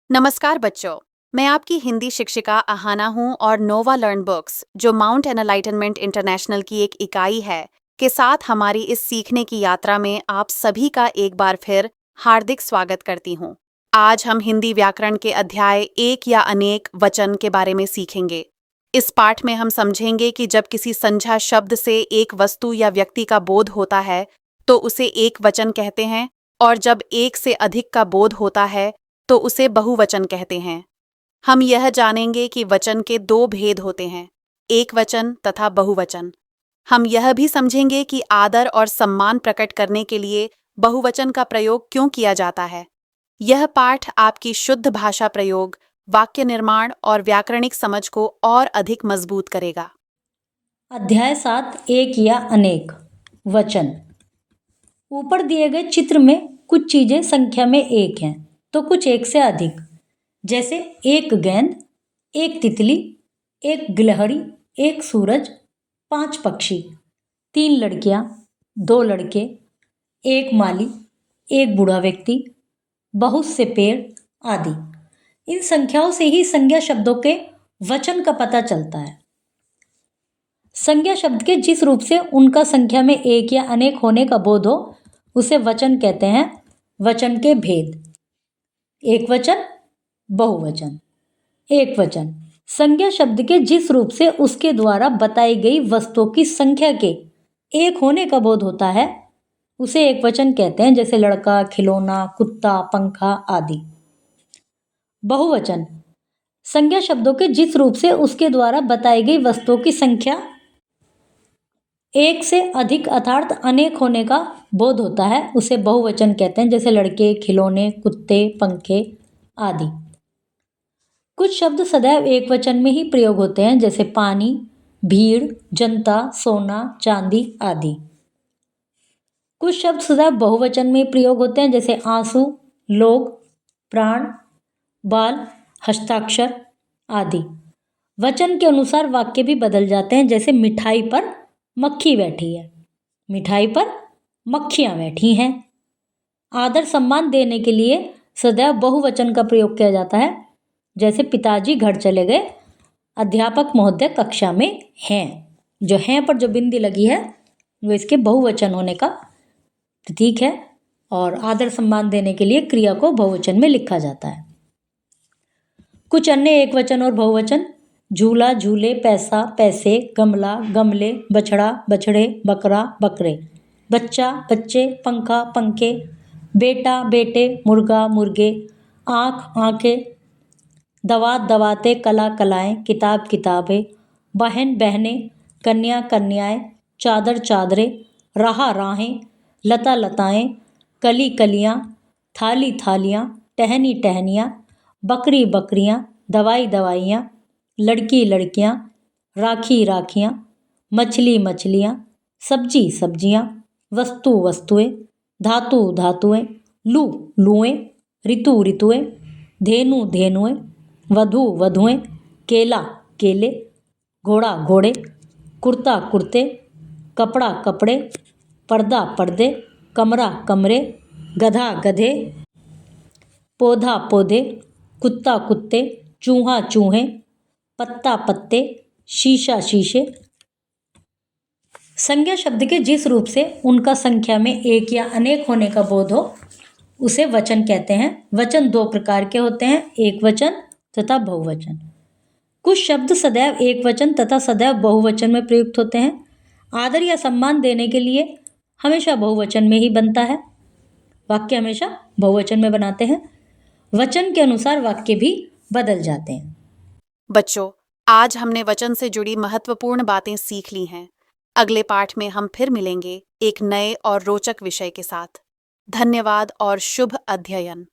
नमस्कार बच्चों, मैं आपकी हिंदी शिक्षिका अहाना हूँ और नोवा लर्न बुक्स, जो माउंट एनलाइटनमेंट इंटरनेशनल की एक इकाई है, के साथ हमारी इस सीखने की यात्रा में आप सभी का एक बार फिर हार्दिक स्वागत करती हूँ। आज हम हिंदी व्याकरण के अध्याय एक या अनेक वचन के बारे में सीखेंगे। इस पाठ में हम समझेंगे कि जब किसी संज्ञा शब्द से एक वस्तु या व्यक्ति का बोध होता है तो उसे एक वचन कहते हैं, और जब एक से अधिक का बोध होता है तो उसे बहुवचन कहते हैं। हम यह जानेंगे कि वचन के दो भेद होते हैं, एक वचन तथा बहुवचन। हम यह भी समझेंगे कि आदर और सम्मान प्रकट करने के लिए बहुवचन का प्रयोग क्यों किया जाता है। यह पाठ आपकी शुद्ध भाषा प्रयोग, वाक्य निर्माण और व्याकरणिक समझ को और अधिक मजबूत करेगा। अध्याय 7 एक या अनेक वचन। ऊपर दिए गए चित्र में कुछ चीजें संख्या में एक हैं तो कुछ एक से अधिक, जैसे एक गेंद, एक तितली, एक गिलहरी, एक सूरज, 5 पक्षी, 3 लड़कियां, 2 लड़के, एक माली, एक बूढ़ा व्यक्ति, बहुत से पेड़ आदि। इन संख्याओं से ही संज्ञा शब्दों के वचन का पता चलता है। संज्ञा शब्द के जिस रूप से उनका संख्या में एक या अनेक होने का बोध हो उसे वचन कहते हैं। वचन के भेद: एक वचन, बहुवचन। एक वचन संज्ञा शब्द के जिस रूप से उसके द्वारा बताई गई वस्तुओं की संख्या के एक होने का बोध होता है उसे एक वचन कहते हैं, जैसे लड़का, खिलौना, कुत्ता, पंखा आदि। बहुवचन संज्ञा शब्दों के जिस रूप से उसके द्वारा बताई गई वस्तुओं की संख्या एक से अधिक अर्थात अनेक होने का बोध होता है उसे बहुवचन कहते हैं, जैसे लड़के, खिलौने, कुत्ते, पंखे आदि। कुछ शब्द सदैव एक वचन में ही प्रयोग होते हैं, जैसे पानी, भीड़, जनता, सोना, चांदी आदि। कुछ शब्द सदैव बहुवचन में प्रयोग होते हैं, जैसे आंसू, लोग, प्राण, बाल, हस्ताक्षर आदि। वचन के अनुसार वाक्य भी बदल जाते हैं, जैसे मिठाई पर मक्खी बैठी है, मिठाई पर मक्खियां बैठी हैं। आदर सम्मान देने के लिए सदैव बहुवचन का प्रयोग किया जाता है, जैसे पिताजी घर चले गए, अध्यापक महोदय कक्षा में हैं। जो हैं पर जो बिंदी लगी है वो इसके बहुवचन होने का प्रतीक है, और आदर सम्मान देने के लिए क्रिया को बहुवचन में लिखा जाता है। कुछ अन्य एक वचन और बहुवचन: झूला, झूले, पैसा, पैसे, गमला, गमले, बछड़ा, बछड़े, बकरा, बकरे, बच्चा, बच्चे, पंखा, पंखे, बेटा, बेटे, मुर्गा, मुर्गे, आँख, आँखें, दवात, दवाते, कला, कलाएं, किताब, किताबें, बहन, बहनें, कन्या, कन्याएं, चादर, चादरें, राह, राहें, लता, लताएं, कली, कलियां, थाली, थालियां, टहनी, टहनियां, बकरी, बकरियां, दवाई, दवाइयां, लड़की, लड़कियां, राखी, राखियां, मछली, मछलियां, सब्जी, सब्जियां, वस्तु, वस्तुएं, धातु, धातुएं, लू, लुएं, ऋतु, ऋतुएं, धेनु, धेनुएं, वधु, वधुएं, केला, केले, घोड़ा, घोड़े, कुर्ता, कुर्ते, कपड़ा, कपड़े, पर्दा, पर्दे, कमरा, कमरे, गधा, गधे, पौधा, पौधे, कुत्ता, कुत्ते, चूहा, चूहे, पत्ता, पत्ते, शीशा, शीशे। संज्ञा शब्द के जिस रूप से उनका संख्या में एक या अनेक होने का बोध हो उसे वचन कहते हैं। वचन दो प्रकार के होते हैं, एक वचन तथा बहुवचन। कुछ शब्द सदैव एक वचन तथा सदैव बहुवचन में प्रयुक्त होते हैं। आदर या सम्मान देने के लिए हमेशा बहुवचन में ही बनता है, वाक्य हमेशा बहुवचन में बनाते हैं। वचन के अनुसार वाक्य भी बदल जाते हैं। बच्चों, आज हमने वचन से जुड़ी महत्वपूर्ण बातें सीख ली हैं। अगले पाठ में हम फिर मिलेंगे एक नए और रोचक विषय के साथ। धन्यवाद और शुभ अध्ययन।